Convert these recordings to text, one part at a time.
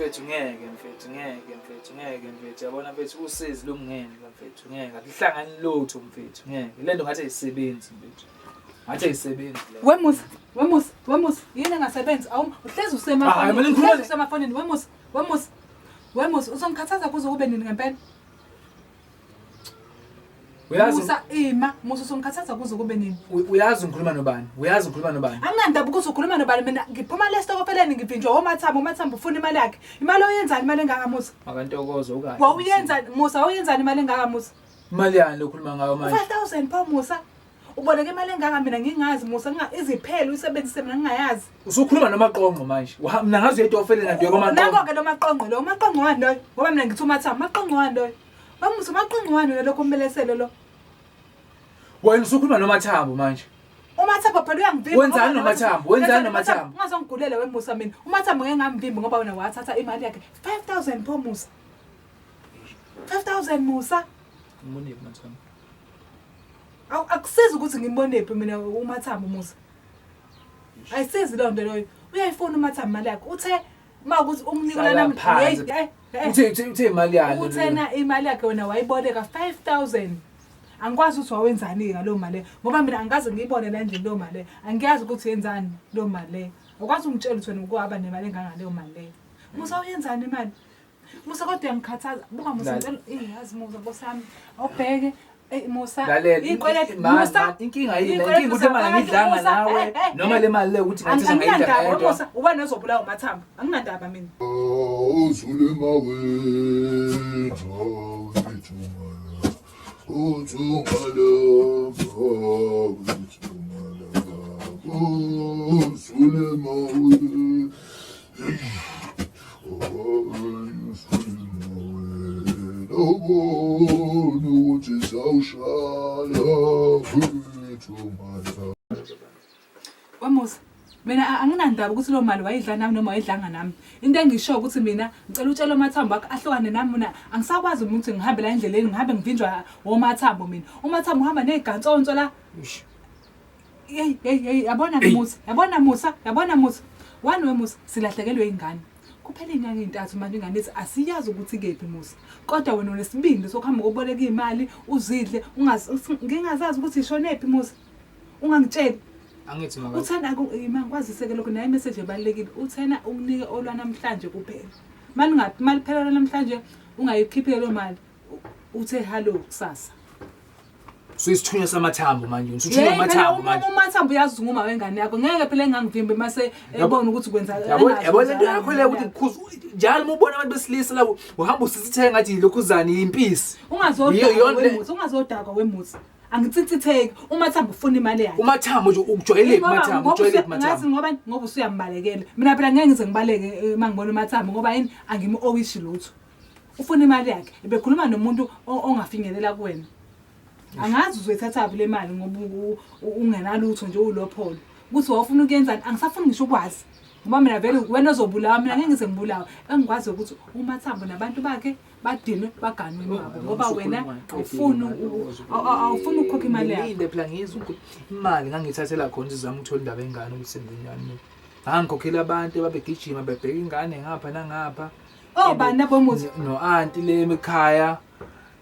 mfethu ngeke yabona mfethu usizi lungene mfethu ngeke akuhlangani lutho mfethu ngeke lento ngathi ayisebenzi mfethu ngathi ayisebenzi le wemusa yini engasebenzi uhlezi usemafonini wemusa uzongikhathaza kuze kube nini ngempela uyazi Musa usongikhathaza kuze kube nini uyazi ngikhuluma nobani anginandaba ukuthi ukhuluma nobani mina ngiphuma lesitokofeleni ngivinjwa omathambo ufuna imali yakhe imali oyenzani imali engaka Musa akantokozo ukahle wawuyenzani Musa wawuyenzani imali engaka Musa imali yani lokhuluma ngayo manje 5000 pho Musa uboleke imali engaka mina ngingazi Musa iziphelo uyisebenzise mina ngingayazi usukhuluma nomaqonqo manje mina ngazi uyetofeleni nanto yomaqonqo nako ke lo maqonqo wani loyo ngoba mina ngithi umathambo maqonqo wani loyo Musa maqonqo wani lokho umbelesele lo wena usukhuluma nomathambo manje umathambo phela uyangivimba wenzani nomathambo ungazongigulela wemusa mina umathambo ngeke ngamvimba ngoba wena wathatha imali yakhe 5000 pho Musa 5000 Musa ngibone mathambo akusizi ukuthi ngimbonephi mina umathambo Musa ayisizi lo nto loyo uyayifuna umathambo imali yakhe uthe makuthi umnikela nami uthe imali yakhe uthena imali yakhe wena wayiboleka 5000 angikwazi ukuthi wawenzani ngalo mali ngoba mina angazi ngiyibone la endlini lo mali angiyazi ukuthi yenzani lo mali ukwazi ungitshela ukuthi wena ukuhamba nemali engangaleyo mali Musa uyenzani imali Musa kodwa uyangikhathaza buka Musa ngicela yazi Musa bosami awubheke Musa ikweleti Musa inkinga yini inkinga ukuthi imali ngidlanga nawe noma le mali le ukuthi ngathi ngayidlanga Musa uba nezobulawa umathambo anginandaba mina Musa mina anginandaba ukuthi lo mali wayidla nami noma wayidlanga nami into engisho ukuthi mina ngicela utshela umathambo akhe ahlukane nami mina angisakwazi ukuthi ngihambe la endleleni ngihambe ngivinjwa omathambo mina umathambo uhamba nezigantsonto la hey yabona Musa wani wemusa silahlekelwe ingane kuphela inyanga ezintathu manje ingane ethi asiyazi ukuthi kephi Musa kodwa wena unesibindi sokuhamba ukuboleka imali uzidle ngingazazi ukuthi ishonephi Musa ungangitsheli angithi uthanda mangikwaziseke lokho naye message ebalekile uthena ukunike olwa namhlanje kuphela mali phela namhlanje ungayikhiphe lo mali uthe hello kusasa Suyisithunywa samathambo manje usuthunywa amathambo manje umathambo uyazunguma wengane yakho ngeke phela engangivimbe mase ebona ukuthi kwenza yabona into yakho le ukuthi kukhuza njalo ubona abantu besilisa la uhamba usisithenga ngathi lokhuzani impisi ungazodaka wemusa angitsitsitheki umathambo ufuna imali yakhe umathambo nje ukujwayeleke umathambo ngazi ngoba usuyambalekela mina phela ngeke ngize ngibaleke mangibona umathambo ngoba yini angimi-owishi lutho ufuna imali yakhe ebekhuluma nomuntu ongafinyelela kuwena angazi uzoyithatha le mali ngoba ungenalutho nje ulopholo ukuthi wawufuna ukuyenzani angisafuni ngisho ukwazi ngoba mina vele wena ozobulawa mina ngeke ngize ngibulawa engikwazi ukuthi umathambo nabantu bakhe badinwe baganwe ngabo ngoba wena awufuni ukukhokha imali yakho yini phela ngizwe ukuthi imali ngangithathela khona izama ukuthola indaba engane ukuthi senginyani angikhokhela abantu babegijima bebheka ingane ngapha nangapha bani abomuzi no auntie le ekhaya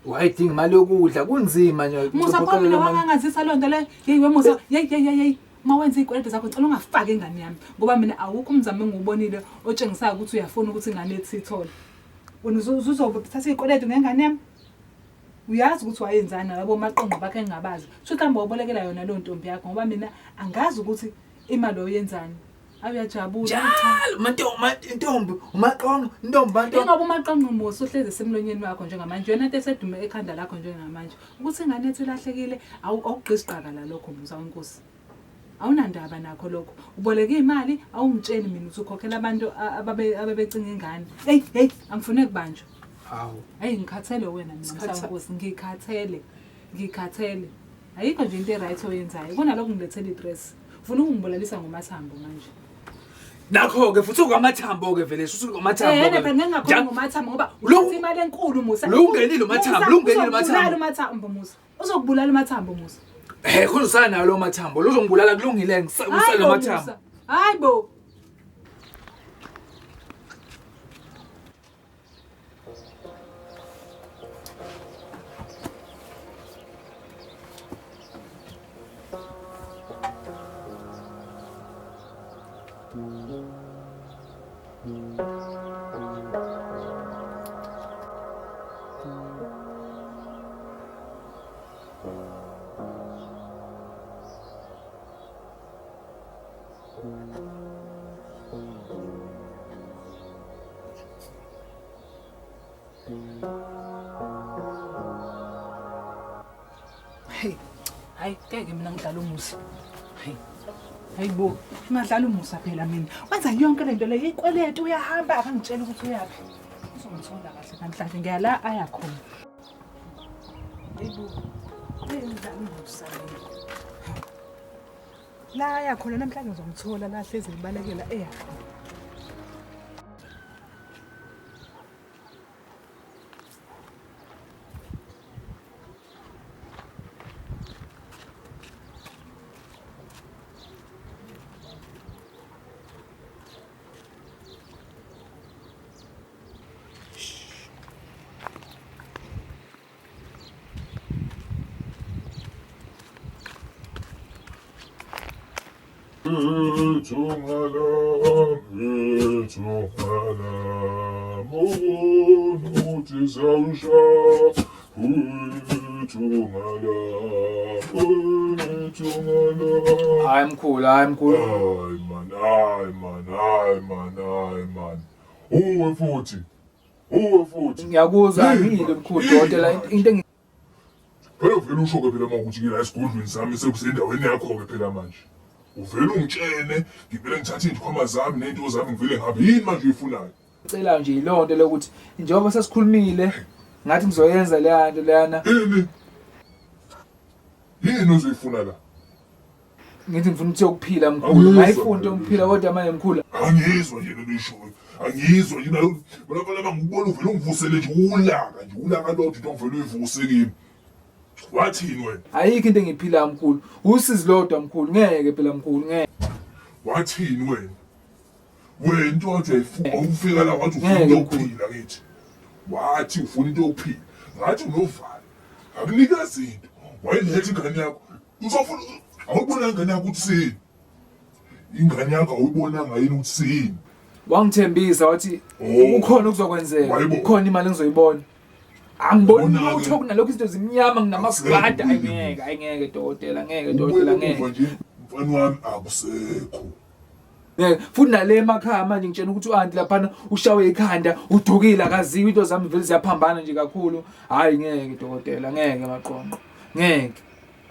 wayidinga imali yokudla kunzima nje Musa phela wangangazisa lonto le we Musa hey mawenza izikwelede zakho ngicela ungafaki ingane yami ngoba mina awukho umzamo engubonile otshengisayo ukuthi uyafuna ukuthi ingane ethi ithole wena uzothatha izikwelede ngengane yami uyazi ukuthi wayenzani yabo maqonqo bakhe engabazi futhi hamba ubolekela yona lo ntombi yakho ngoba mina angazi ukuthi imali oyenzani awuyajabula njalo intombi umaqonqo intombi ngoba umaqonqo Musa uhleze semlonyeni wakho njengamanje yona into esedume ekhanda lakho njengamanje ukuthi ingane ethi lahlekile awugqisiqaka la lokho Musa wenkosi awunandaba nakho lokho uboleke imali awungitsheli mina ukuthi ukhokhela abantu ababecinga ingane hey angifune kubanjwa hawo hey ngikhathele wena mina Msankosi ngikhathele ayikho nje into eright oyenzayo kunalokho ngilethele idress ufuna ungibolalisa ngomathambo manje nakho ke futhi ukamathambo ke vele usuke umathambo ke ngeke ngakhona ngomathambo ngoba uthi imali enkulu Musa lo ungenile umathambo Musa uzokubulala umathambo Musa khona usana nayo lo mathambo lo uzongibulala kulungile ngisale mathambo hayibo Hey, hayi ngeke mina ngidlala umusa. Hayibo, ngadlala umusa phela mina. Wenza yonke lento le ikweleti uyahamba akangitshela ukuthi uyapi. Uzongithola kahle namhlanje ngiyala aya khona. Hayibo. Ngidlala umusa. La aya khona namhlanje ngizomthola la hlezi ngibalekela eya khona. Hayi mkhulu, hayi mkhulu. Hayi man. Uwe futhi. Ngiyakuzwa ngile mkhulu dokotela into Phela vele usho-ke phela uma ukuthi ngila esigodlweni sami sekusendaweni yakho-ke phela manje. Uvele ungitshene, ngivele ngithathe iy'khwama zami ney'nto zami ngivele ngihambe. Yini manje uyifunayo? ngicela nje yiloo nto lokuthi njengoba sesikhulumile ngathi ngizoyenza leya nto leyana. Yini ozoyifuna la? Ngithi ngifuna ukuthi yokuphila mkhulu. Ngayifunda ukuphila kodwa manje mkhulu. Angizwa nje lento oyishoyo. Angizwa yini bona ngikubona uvele ungivusele nje ulaka lodwa into ngivele uyivuse kimi. Wathini wena? Ayikho into engiphila mkhulu. Usizi lodwa mkhulu. Ngeke phela mkhulu ngeke. Wathini wena? Wena into wathi ufika la wathi ufuna ukuphila ngithi. Wathi ufuna into yokuphila. Ngathi unovalo. Akunika izinto. Wayilethe ingane yakho. Uzofuna awubona ingane yakho ukuthi sini? Ingane yakho awuyibonanga yini ukuthi sini? Wangithembisa wathi ukhona okuzokwenzeka. Ukhona imali engizoyibona. Angiboni ukuthi okunalokho izinto zimnyama nginamaskada. Ayingeke dokotela, ngeke dokotela ngeke. Mfana wami akusekho. Ngeke futhi nale emakhaya manje ngitshela ukuthi uanti lapha ushawe ikhanda udukile akaziwe into zami vele ziyaphambana nje kakhulu. Hayi ngeke dokotela, ngeke maqonqo. Ngeke.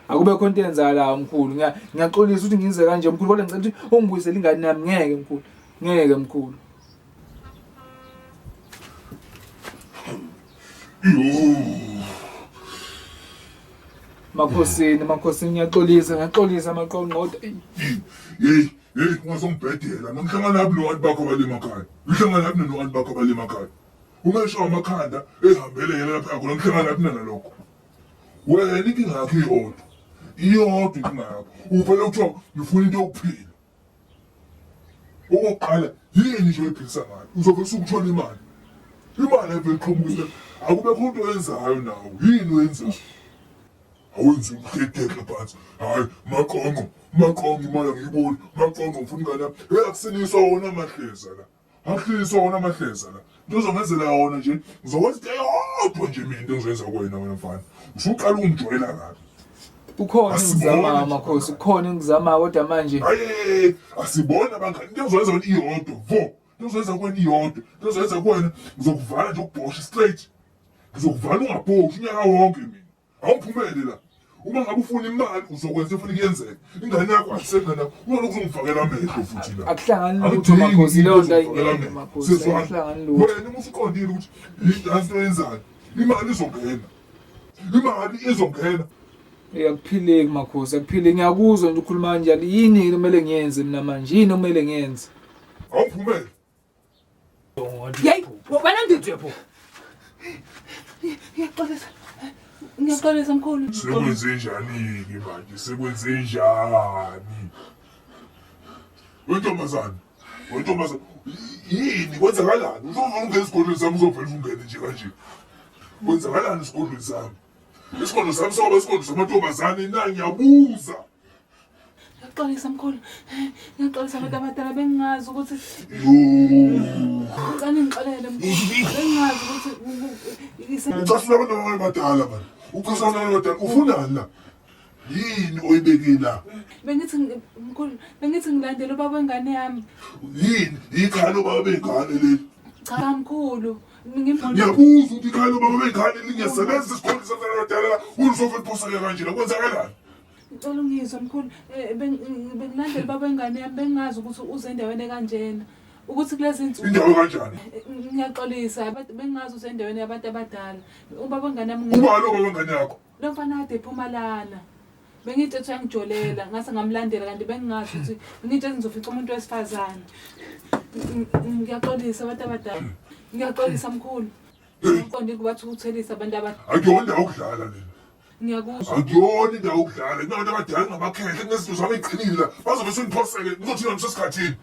Akube khona into yenza la mkhulu. Ngiyaxolisa ukuthi ngize kanje mkhulu kodwa ngicela ukuthi ungibuyisele ingane yami. Ngeke mkhulu. Ngeke mkhulu. Makhosini ngiyaxolisa maqonqo kodwa Hey, ungazongibhedela. Ngihlangana nabi nowanti bakho abalemakhaya. Ngihlangana nabi nowanti bakho abalemakhaya. Umesho amakhanda ehambele yena lapha khona ngihlangana nabi nalokho. Wena inkinga yakho iyodwa. Iyodwa inkinga yakho. Uvele kuthiwa ngifuna into yokuphila. Okokuqala yini nje oyiphilisa ngayo? Uzovele ukuthola imali. Imali evele iqhumukise. Akube khona into oyenzayo nawe. Yini oyenzayo? Awenzi umkhedekle phansi. Hayi maqonqo imali ngiyiboni. Maqonqo ngifuna ingane yami. Akusiniswa wona amahleza la. Akusiniswa wona amahleza la. Into ozongenzela yona nje ngizokwenza into eyodwa nje mina into engizoyenza kuwena wena mfana. Usuqala ungijwayela kabi. Ukhona engizama makhosi, ukhona engizama kodwa manje hayi asibona bangani into engizoyenza wena iyodwa vo. Into engizoyenza kuwena iyodwa. Into engizoyenza kuwena ngizokuvala nje ukubhosha straight. Ngizokuvala ungabhoshi unyaka wonke mina. Awuphumele la. Uma ngabe ufuna imali uzokwenza ufuna kuyenzeka. Ingane yakho akusengana. Uma ukuzongifakela amehlo futhi la. Akuhlangani lutho makhosi leyo nto ayingeke makhosi. Akuhlangani lutho. Wena usuqondile ukuthi into yenzayo. Imali izongena. Imali izongena. Akuphileki makhosi, akuphileki. Ngiyakuzwa nje ukhuluma kanjalo. Yini kumele ngiyenze mina manje? Yini kumele ngiyenze? Awuphumele. Yey, wena ndithi yapho. Ngiyaxolisa mkhulu. Sekwenze njani ke manje? Sekwenze njani? Wentombazana. Yini kwenzakalani? Uzovela ungena esigodlweni sami uzovela ungene nje kanje. Kwenzakalani esigodlweni sami? Isigodlo sami soba isigodlo samantombazane na ngiyabuza. Ngiyaxolisa mkhulu. Ngiyaxolisa abantu abadala bengingazi ukuthi ngicane ngixolele mkhulu. Bengingazi ukuthi Ucasula abantu abadala man. Ucasula abantu abadala ufunani la? Yini oyibekile la? bengithi mkhulu, bengithi ngilandele ubaba wengane yami. Yini? Ikhalo baba bengane leli. Cha mkhulu. Ngimbona Ngiyabuza ukuthi ikhalo baba bengane lingesebenza isikole sabantu abadala la. Ulisofa liphoseke kanjena kwenzakalani? ngicela ungizwe mkhulu. Bengilandele ubaba wengane yami bengingazi ukuthi uze endaweni kanjena. Ukuthi kulezi insuku Indawo kanjani? ngiyaxolisa bengingazi uze endaweni yabantu abadala. Ubaba wengane yami Uba lo baba wengane yakho. lo mfana kade ePhumalana. Bengithi ethi uyangijolela ngase ngamlandela kanti bengingazi ukuthi ngithi ngizofica umuntu wesifazane. Ngiyaxolisa abantu abadala. Ngiyaxolisa mkhulu. Ngiqonde kubathi ukuthelisa abantu abadala. Akuyona ukudlala lena. Ngiyakuzwa. Akuyona indawo ukudlala. Inabantu abadala ngamakhehle kunezinto zami eziqinile la. Bazobe seniphoseke ngizothina ngisesikhathini.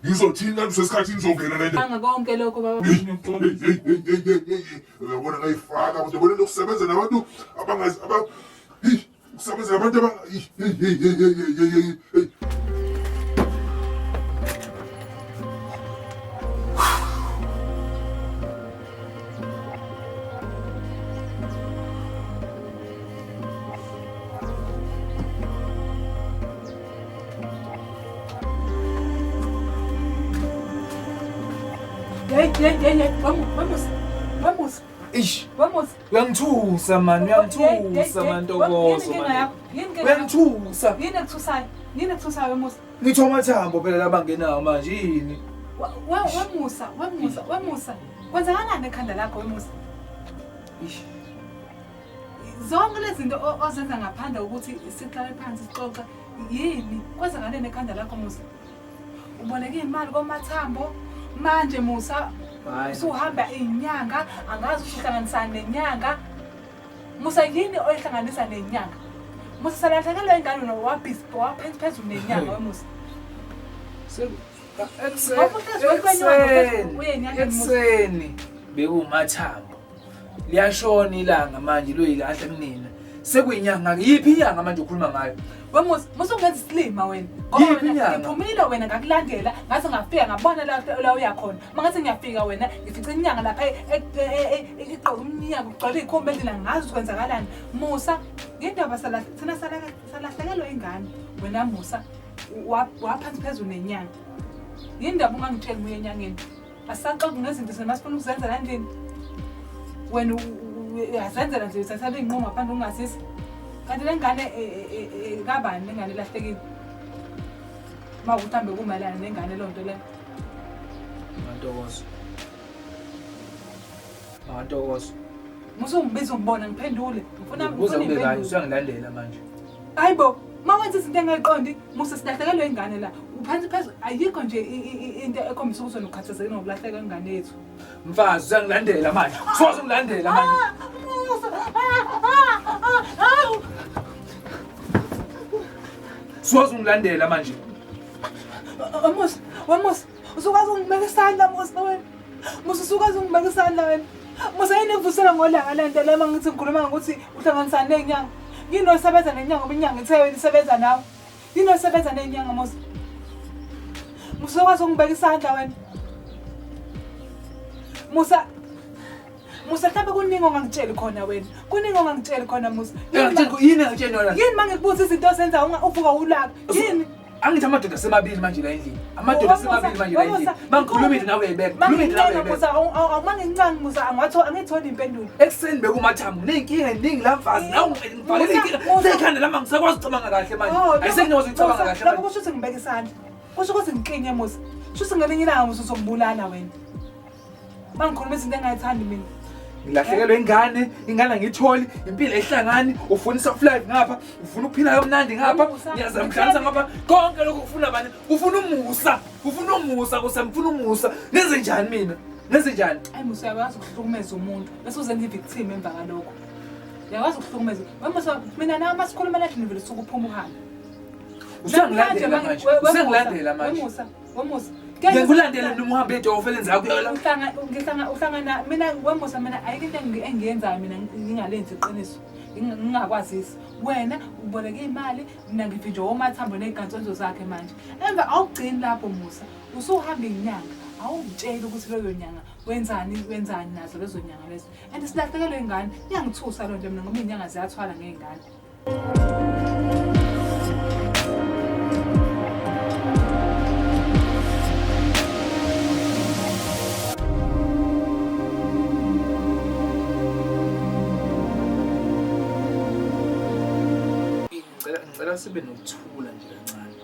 Ngizothina ngisesikhathini ngizongena la ndaba. Anga konke lokho baba. Uyabona ngayifaka abantu bona lokusebenza nabantu abangazi ukusebenza nabantu Vamos. Ish, Vamos. uyangithusa man, uyangithusa man Ntokozo man. Uyangithusa. Yini ekuthusayo? Yini ekuthusayo wemusa? Ngitho amathambo phela labangenayo manje yini? Wemusa. Kwenzakalani ekhanda lakho wemusa? Ish. Zonke lezi zinto ozenza ngaphandle ukuthi sihlale phansi sixoxe yini? Kwenzakalani ekhanda lakho musa? Uboleke imali komathambo manje musa usuhamba inyanga angazi ukuhlanganisa nenyanga. Musa yini oyihlanganisa nenyanga? Musa salahlekelwe ingane waphenzu nenyanga wemusa. Ekseni bekumathambo liyashona ilanga manje loyilahla kunina sekuyinyanga yiphi inyanga manje ukhuluma ngayo Musa ungenza isilima wena Yiphi inyanga? ngiphumile wena ngakulandela ngase ngafika ngabona la uya khona mangathi ngiyafika wena ngifica inyanga lapha iqoqa umnyaka ugcwele ikhombe endlini ngazi ukwenzakalani Musa ngendaba thina salahlekelwe ingane wena Musa waphansi phezulu nenyanga yindaba ungangitsheli muye enyangeni asaxoxa ngezinto semasifuna ukuzenza landini wena uyazenzela nje uthatha inqomo ngaphandle ungasisi kanti lengane kabani lengane lahlekile mawuthambe kumalana nengane lonto le Ntokozo musu ungibiza ungibona ngiphendule ngifuna uzobekayo uyangilandela manje hayibo mawenza izinto engayiqondi musa silahlekelwe ingane la uphansi phezulu ayikho nje into ekhombisa ukuthi nokhathazekile ngokulahleka ingane yethu mfazi uyangilandela manje soze ungilandela manje soze ungilandela manje Musa usukwazi ungibeka isandla musa wena musa usukwazi ungibeka isandla wena musa yini ekuvusela ngolanga lento le mangithi ngikhuluma ngokuthi uhlanganisana nenyanga yini osebenza nenyanga ngoba inyanga ithe wena isebenza nawe yini osebenza nenyanga musa usukwazi ungibeka isandla wena Musa mhlawumbe kuningi ongangitsheli khona wena kuningi ongangitsheli khona Musa yini ngitshela yona yini mangikubuza izinto osenza uvuka ulaka yini angithi amadoda semabili manje la endlini amadoda semabili manje la endlini mangikhuluma into nawe uyayibeka khuluma into nawe uyayibeka mangincane Musa angithola impendulo ekseni bekumathambo nenkinga eningi la mfazi nawe ngifakele inkinga sekhanda lama ngisakwazi ukucabanga kahle manje ayisengiwazi ukucabanga kahle lapho kusho ukuthi ngibeke isandla kusho ukuthi ngiqinye Musa kusho ngelinye ilanga Musa uzongibulala wena mangikhuluma izinto engayithandi mina ngilahlekelwe ingane ngitholi impilo ehlangani ufuna isoflife ngapha ufuna ukuphila kamnandi ngapha ngiyazamhlanisa ngapha konke lokho ufuna bani ufuna umusa kusamfuna umusa nenze njani mina nenze njani hayi Musa uyakwazi ukuhlukumeza umuntu bese uzenza ivictim emva kalokho uyakwazi ukuhlukumeza Musa mina nawe masikhuluma la endlini vele sokuphuma uhambe usangilandela manje usangilandela manje Musa ngikulandela nomhambe edofu elenza kuyola uhlangana mina wemusa mina ayike into engiyenzayo mina ngingalenzi iqiniso ngingakwazisi wena uboleke imali mina ngiphi nje omathambo ney'nkansonzo zakhe manje emva awugcini lapho Musa usuhamba iy'nyanga awungitsheli ukuthi leyo nyanga wenzani nazo lezo nyanga lezo and silahlekelwe ingane iyangithusa loo nto mina ngoba iy'nyanga ziyathwala ngey'ngane. Ngicela sibe nokuthula nje kancane.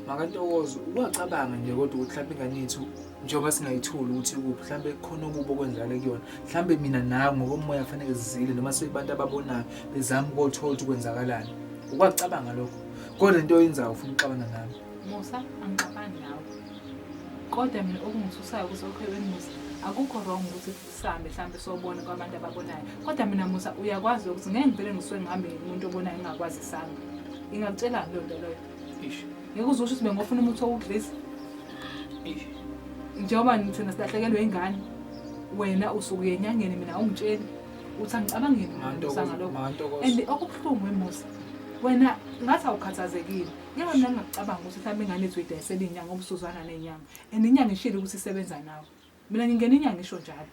Makantokozo ukwacabanga nje kodwa ukuthi mhlawumbe ingane yethu njengoba singayithuli ukuthi kuphi mhlawumbe khona okubo okwenzakala kuyona mhlawumbe mina nawe ngokomoya kufanele sizile noma sebantu ababonayo bezama ukuthola ukuthi kwenzakalani. Ukwacabanga lokho kodwa into oyenzayo ufuna uxabana nami. Musa angixabani nawe kodwa mina okungithusayo ukuthi okheweni Musa akukho wrong ukuthi sihambe mhlawumbe sobona kwabantu ababonayo kodwa mina Musa uyakwazi ukuthi ngeke ngivele ngisuke ngihambe umuntu obonayo engakwazi isanga ngingakutshela leyo nto leyo. Ish ngeke uzusho ukuthi bengofuna umuthi wokudlisa njengoba thina silahlekelwe ingane wena usuke enyangeni mina awungitsheli uthi angicabangeni Musa ngalokho and okubuhlungu eMusa wena ngathi awukhathazekile ngeke mina ngingacabanga ukuthi mhlawumbe ingane ethu idayisela inyanga ngoba usuzwana nenyanga and inyanga ishilo ukuthi isebenza nawe mina ngingena inyanga isho njalo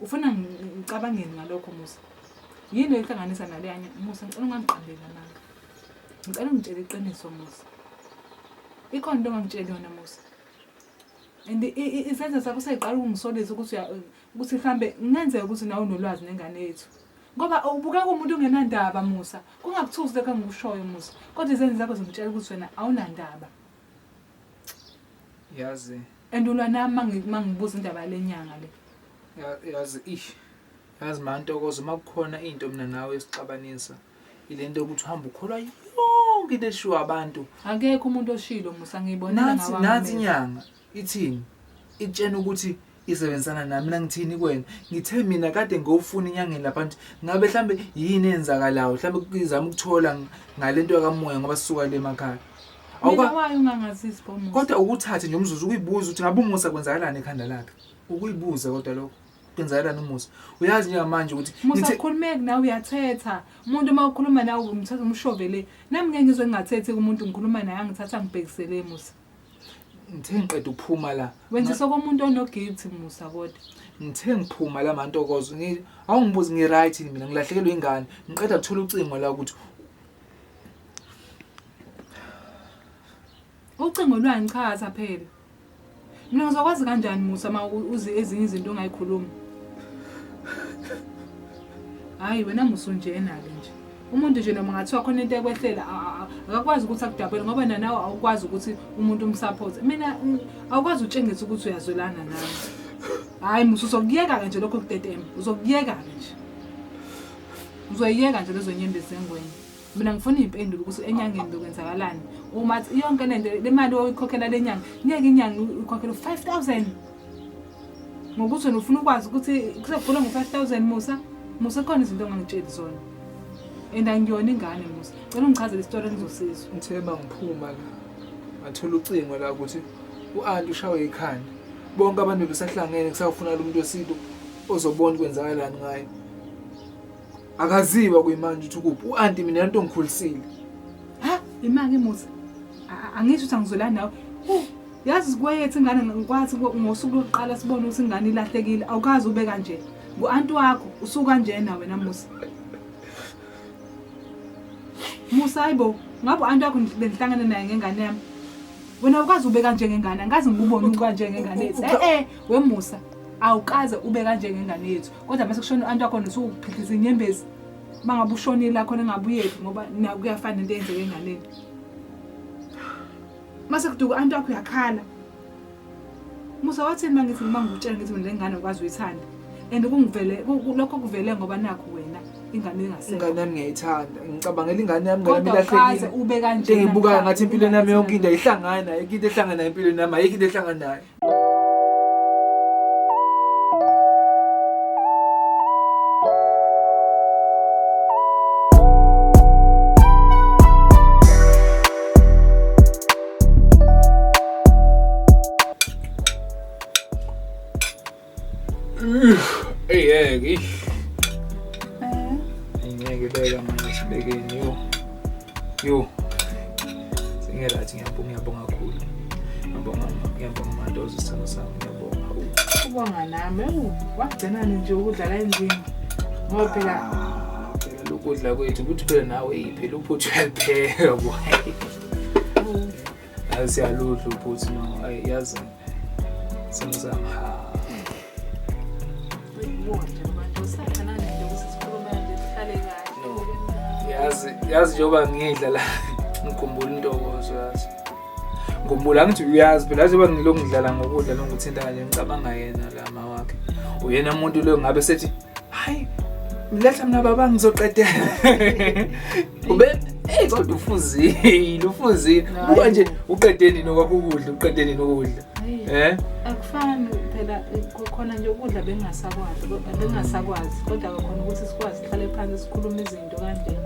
ufuna ngicabangeni ngalokho Musa yini ehlanganisa naleyanye Musa ngicela ungangiqambeli amanga ngicela ungitshele iqiniso Musa ikhona into ongangitsheli yona Musa and isenzo sakho seyiqala ukungisolisa ukuthi mhlambe ngenzeka ukuthi nawe unolwazi nengane yethu ngoba ubuka umuntu ungenandaba Musa kungakuthusi lokho engikushoyo Musa kodwa izenzo zakho zingitshela ukuthi wena awunandaba yazi and ulwa nami mangibuza indaba lenyanga le yazi Mantokozo makukhona into mina nawe esixabanisa ilento ukuthi uhamba ukholwa yonke into eshiwa abantu akekho umuntu oshilo Musa ngiyibonela ngawami nathi inyanga ithini itshena ukuthi isebenzisana nami mina ngithini kwena ngithe mina kade ngofuna inyangeni labantu ngabe mhlambe yini enzakalayo mhlambe kuzama ukuthola ngalento kamoya ngoba sisuka le emakhaya awukawayo ungangazisi Musa kodwa ukuthathe nje umzuzu ukuyibuza ukuthi ngabe uMusa kwenzakalani ekhanda lakhe ukuyibuza kodwa lokho kwenzakalani uMusa uyazi nje manje ukuthi Musa ukhulumeke nawe uyathetha umuntu uma ukhuluma nawe umthatha umshovele nami ngeke ngizwe ngingathethi kumuntu ngikhuluma naye angithatha ngibhekisele Musa ngithe ngiqeda ukuphuma la wenzisa komuntu onoguilt Musa kodwa ngithe ngiphuma la Mantokozo awungibuzi ngi-right mina ngilahlekelwe ingane ngiqeda ukuthola ucingo la ukuthi ucingo lwani chaza phela mina ngizokwazi kanjani Musa uma uzi ezinye izinto ongayikhuluma hayi wena Musa unjena-ke nje umuntu nje noma ngathiwa khona into ekwehlela akakwazi ukuthi akudabele ngoba nawe awukwazi ukuthi umuntu umsupport mina awukwazi utshengisa ukuthi uyazwelana nami hayi Musa uzokuyeka-ke nje lokho kutetema uzokuyeka-ke nje uzoyiyeka nje lezo nyembezi zengwenya mina ngifuna iy'mpendulo ukuthi enyangeni bekwenzakalani uma yonke lento le mali oyikhokhela le nyanga ngeke inyanga ukhokhela 5,000 ngokuthi wena ufuna ukwazi ukuthi kusekugula ngo-5,000 Musa khona izinto ongangitsheli zona and angiyona ingane Musa cela ungichazele isitori engizosizwa ngithemba ngiphuma la ngathola ucingo la ukuthi u-anti ushawe ikhanda bonke abantu besahlangene kusafuna lo muntu wesintu ozobona kwenzakalani ngayo akaziwa kuyimanje ukuthi kuphi u-anti mina lento ngikhulisile ha imanga Musa angisho ukuthi angizwelani nawe yazi sikwayethu ingane ngikwathi ngosuku lokuqala sibone ukuthi ingane ilahlekile awukazi ube kanje ngu-anti wakho usuka kanjena wena Musa hayibo ngabe u-anti wakho bengihlangana naye ngengane yami wena awukazi ube kanje ngengane angazi ngikubone uba kanje ngengane yethu we Musa awukaze ube kanje ngengane yethu kodwa mase kushona u-anti wakho nosukuphikisa inyembezi mangabe ushonile khona engabuyephi ngoba kuyafana into eyenzeke enganeni mase kuduka u-anti wakho uyakhala Musa wathini mangithi ngibangutshela ngithi mina le ngane ukwazi uyithanda and lokho kuvele ngoba nakho wena ingane engasekho ingane yami ngiyayithanda ngicabangela ingane yami kodwa ukaze ube kanje ngibuka ngathi impilo yami yonke into ayihlangana nayo into ehlangana nayo empilweni yami ayikho into ehlangana nayo Ngeke Bekeni yo singelathi ngiyabonga kakhulu. Ngiyabonga Mantozi sithando sami ngiyabonga. Ubonga nami wagcinani nje ukudlala endlini ngoba phela phela lokudla kwethu ukuthi phela nawe iphela uphuthu uyapheka bo. Asiyaludla uphuthu no ayazi sithando sami yazi njengoba ngidla la ngikhumbula intokozo yazi ngikhumbula ngithi uyazi phela njengoba ngiloko ngidlala ngokudla nokuthinta nje ngicabanga yena la mawakhe uyena umuntu lo ngabe sethi hayi mletha mina baba ngizoqedela ube kodwa ufuzile buka nje uqedeni nokwakho ukudla akufani phela khona nje ukudla bengasakwazi kodwa khona ukuthi sikwazi sihlale phansi sikhulume izinto kanje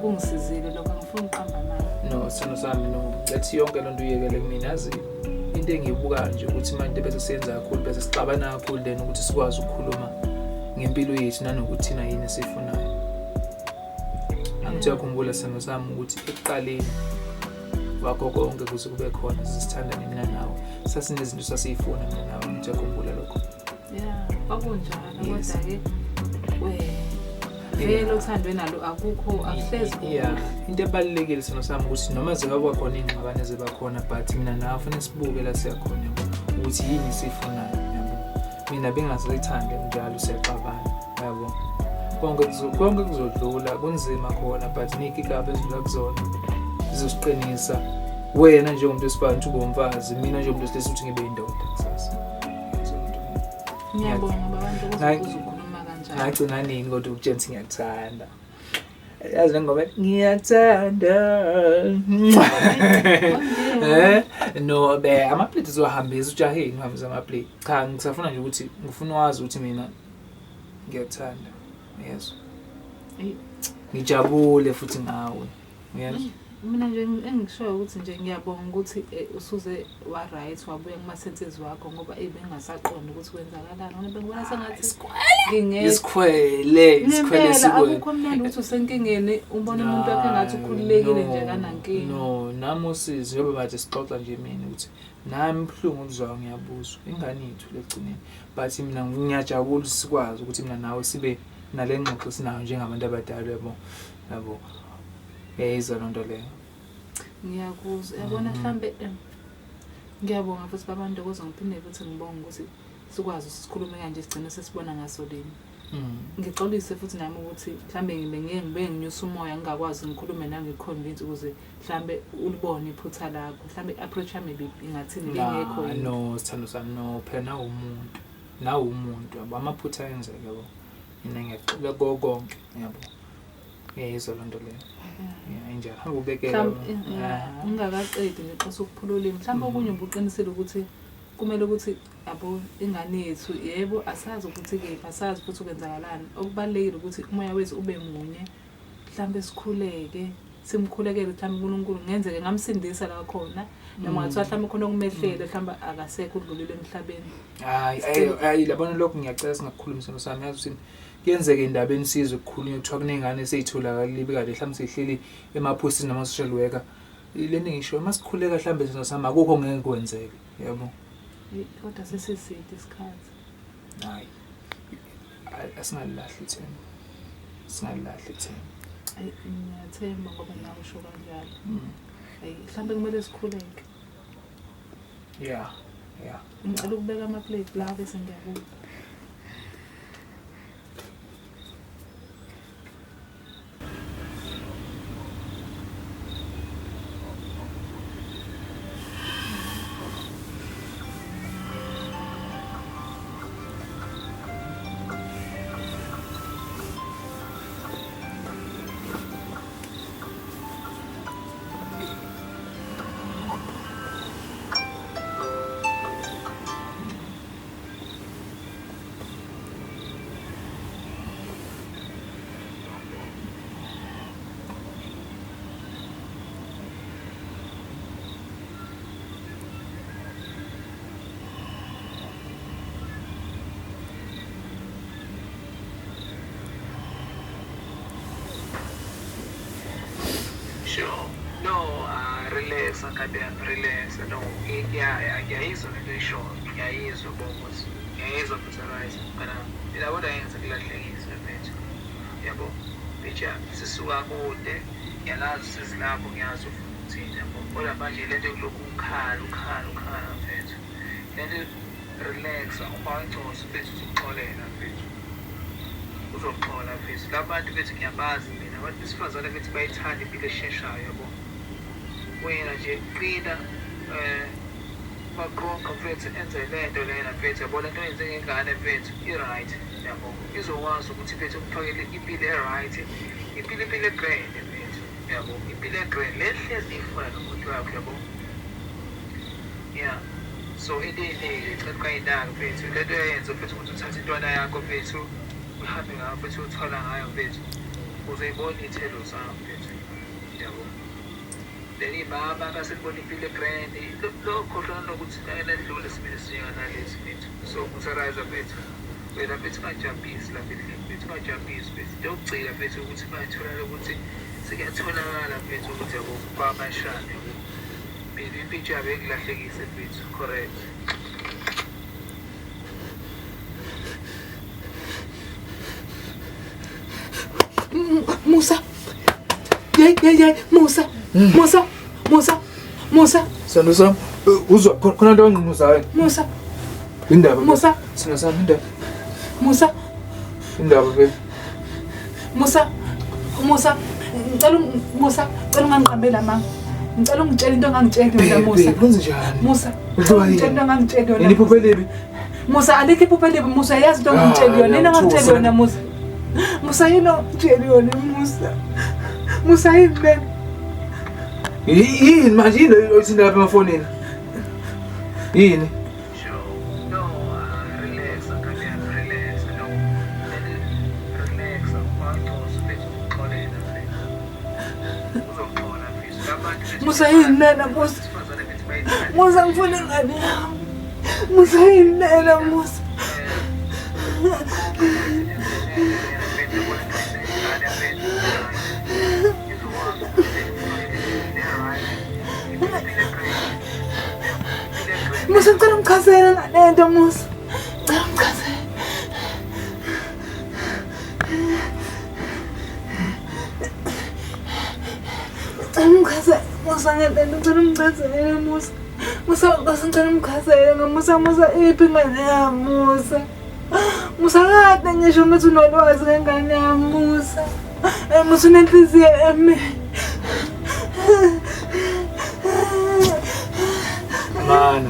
kungisizile lokho ngifuna uqamba nawe no sithando sami no lethi yonke lonto uyekele kumina yazi into engiyibuka nje ukuthi manje bese siyenza kakhulu bese sixabana kakhulu then ukuthi sikwazi ukukhuluma ngempilo yethu nanokuthi thina yini esifunayo. Angithi uyakhumbula sithando sami ukuthi ekuqaleni wakho konke kuze kube khona sisithandane mina nawe sasinezinto sasiyifuna mina nawe ngithi uyakhumbula lokho kwakunjalo kodwa-ke vele uthandwe nalo akukho akuhlezi into ebalulekile sithando sami ukuthi noma zingaba khona iy'ngxabano ezibakhona but mina nawe fanele sibuke la siyakhona ukuthi yini esiyifunayo yabo mina bengasayithandi njalo siyaxabana yabo konke kuzodlula kunzima khona but ney'kigaba ezidlula kuzona zizosiqinisa wena njengomuntu wesifazane ube umfazi mina njengomuntu wesilisa ukuthi ngibe yindoda kusasa. Ngiyabonga abantu ukuzokhuluma kanjalo. Ngagcina nini kodwa ukutshela ngiyakuthanda. Yazi nengoba ngiyakuthanda. No be ama-plate zohambisa ujaheni uhambisa ama-plate. Cha ngisafuna nje ukuthi ngifuna wazi ukuthi mina ngiyakuthanda. Yes. Ngijabule futhi ngawe. Yes. Mina nje engishoyo ukuthi nje ngiyabonga ukuthi usuze wa right wabuya kuma senses wakho ngoba bengasaqonda ukuthi kwenzakalani ngoba bengibona sengathi isikhwele sikwe akukho mnandi ukuthi usenkingeni ubona umuntu wakhe ngathi ukhululekile nje kanankingi no nami usizi yoba bathi sixoxa nje mina ukuthi nami mhlungu ukuzwa ngiyabuzwa ingane yethu legcineni but mina ngiyajabula sikwazi ukuthi mina nawe sibe nalengxoxo sinayo njengabantu abadala yabo yayizwa lonto leyo. Ngiyakuzwa yabona mhlambe ngiyabonga futhi babantu ngiphinde futhi ngibonga ukuthi sikwazi sikhulume kanje sigcine sesibona ngaso leni. Ngixolise futhi nami ukuthi mhlambe ngibe nginyusa umoya ngingakwazi ngikhulume nawe ngiconvince ukuze mhlambe ulibone iphutha lakho mhlambe approach yami ingathini ngekho yini. No sithando sami no phela nawe umuntu yabo amaphutha ayenzeka yabo. Mina ngiyacela konke yabo. Yayizwa lonto leyo. Injalo hamba ubekela ngingakaqedi ngiqosa ukuphululima mhlawumbe okunye ubuqinisile ukuthi kumele ukuthi yabo ingane yethu yebo asazi ukuthi ke asazi futhi ukwenzakalani okubalekile ukuthi umoya wethu ube munye mhlawumbe sikhuleke simkhulekele mhlawumbe uNkulunkulu ngenzeke ngamsindisa la khona noma ngathiwa mhlawumbe khona okumehlele mhlawumbe akasekho udlulile emhlabeni. Hayi labona lokho ngiyacela singakukhulumisa nosami yazi ukuthi kuyenzeka indabeni sizwe ukukhulunywa kuthiwa kunengane eseyitholakala kade mhlawumbe sihleli emaphosini nama social worker lento ngisho masikhuleka mhlawumbe sisama akukho ngeke kwenzeke yabo kodwa sesiside isikhathi hayi asingalahli ithemba ngiyathemba ngoba nawe usho kanjalo mhlawumbe kumele sikhuleke ngicela ukubeka ama-plate la bese ngiyabuka. relax relax no ngiyayizwa lento isho ngiyayizwa bomuthi ngiyayizwa futhi right kana mina kodwa yenza kulahlekisa mfethu yabo bitcha sisuka kude ngiyalazi sizilapho ngiyazi futhi yabo kodwa manje lento kulokhu ukhala mfethu lento relax ungayithosi mfethu uzoxolela mfethu uzoxola mfethu labantu bethu ngiyabazi mina abantu besifazane bethu bayithanda impilo esheshayo yabo wena nje qina maqonqa mfethu enze lento lena mfethu yabo lento yenze ngengane mfethu i-right yabo izokwazi ukuthi mfethu ukufakele impilo e-right impilo e-grand mfethu yabo impilo e-grand lehlezi ifuna nomuntu wakho yabo yeah so iningi ecekayindanga mfethu lento yenze mfethu ukuthi uthathe intwana yakho mfethu uhambe ngayo mfethu uthola ngayo mfethu uzoyibona iy'thelo zayo mfethu yabo leli baba kaselibona impilo e-grand lokho hlona nokuthi nendlula esimile sinjenganalesi mfethu so ngusarayiza mfethu wena mfethu ungajampisi lapha endlini mfethu ungajampisi mfethu into yokugcina mfethu ukuthi bayitholakala ukuthi sekuyatholakala mfethu ukuthi yabo kwamashane yabo phela impilo yabo ekulahlekise mfethu correct Musa. Musa. Sando sam uzwa khona into enginuzayo Musa. indaba Musa. sina sami indaba Musa. indaba baby Musa. Ngicela ungangiqambela mama. Ngicela ungitshele into ongangitsheli wena Musa. kwenze njani Musa. Ngicela Ngicela into ongangitsheli wena. yini iphupho elibi Musa alikho iphupho elibi Musa yazi into ongangitsheli yona. Nina ongangitsheli yona Musa. Musa yini ongitsheli yona Musa. Musa yini yini manje yini oyithinda lapha emafonini yini Musa yini nana Musa. Musa ngifuna ingane yami. Musa yini nana Musa. Musa ngicela ungichazele ngalento Musa. Ngicela ungichazele. Ngicela Musa ngempela ngicela ungichazele Musa. Ngicela ungichazele Musa iphi ingane yami Musa. Musa kade ngisho ukuthi unolwazi ngengane yami Musa. Musa unenhliziyo emi. Man.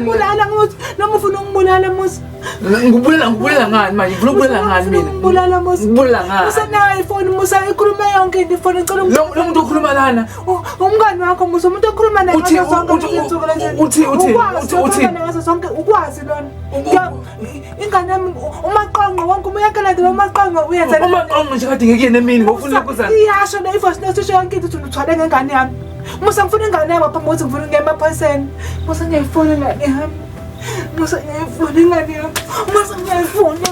Ngibulala Musa. Noma ufuna ungibulala Musa. ngibulala ngani manje ngifuna ukubulala ngani mina Ngibulala Musa. ngibulala ngani Musa nayo ifoni Musa ikhuluma yonke into ifoni ngicela lo muntu okhuluma lana umngani wakho Musa umuntu okhuluma naye uthi sonke ukwazi lona ingane yami umaqonqo wonke uyakalanda umaqonqo uyenza umaqonqo nje kade ngekuyena emini ngofuna ukuzana iyasho le ivoice note isho yonke into uthwale ngengane yami Musa ngifuna ingane yami apha ngokuthi ngifuna ngema person Musa ngiyayifuna ingane yami Musa ngiyayifuna ingane yami Musa ngiyayifuna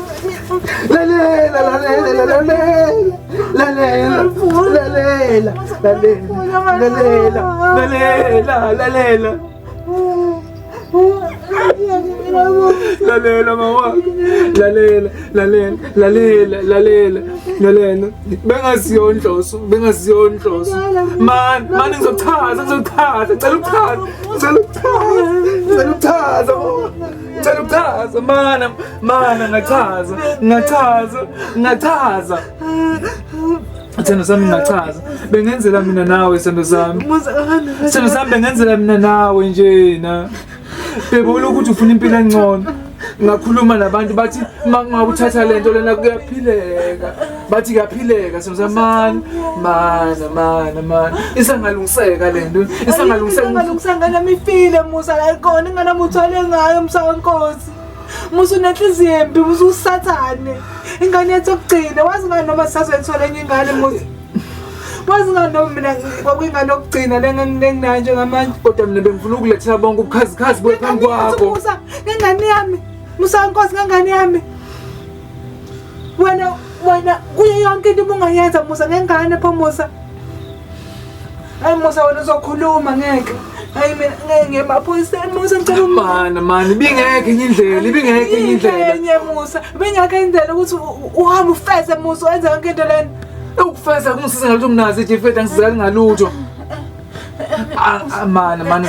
lalela mama lalela bengaziyondloso man ngizochaza ngicela ukuchaza mana ngachaza Sendo sami ngachaza bengenzela mina nawe sendo sami bengenzela mina nawe njena bebona ukuthi ufuna impilo engcono ngakhuluma nabantu bathi mangawuthatha lento lena kuyaphileka bathi kuyaphileka sendo sami man isangalungiseka lento isangalungiseka nami ifile Musa la ikhona ingane uthwale ngayo msawenkosi Musa unenhliziyo embi Musa usathane ingane yethu okugcina wazi ngani noma sisazoyithola enye ingane Musa wazi ngani noma mina kwakuyingane okugcina lenginayo njengamanje kodwa mina bengifuna ukulethela bonke ubukhazikhazi bophambi kwakho Musa ngengane yami Musa wenkosi ngengane yami wena kuyo yonke into ungayenza Musa ngengane pho Musa Hayi Musa wena uzokhuluma ngeke. Hayi mina ngeke ngemaphoyiseni Musa ngicela mani ibingeke enye indlela ibingeke enye indlela enye Musa bengakho indlela ukuthi uhambe ufeze Musa wenza yonke into lena ukufeza kungisiza ngalutho mnazi nje mfethu angisizakali ngalutho mani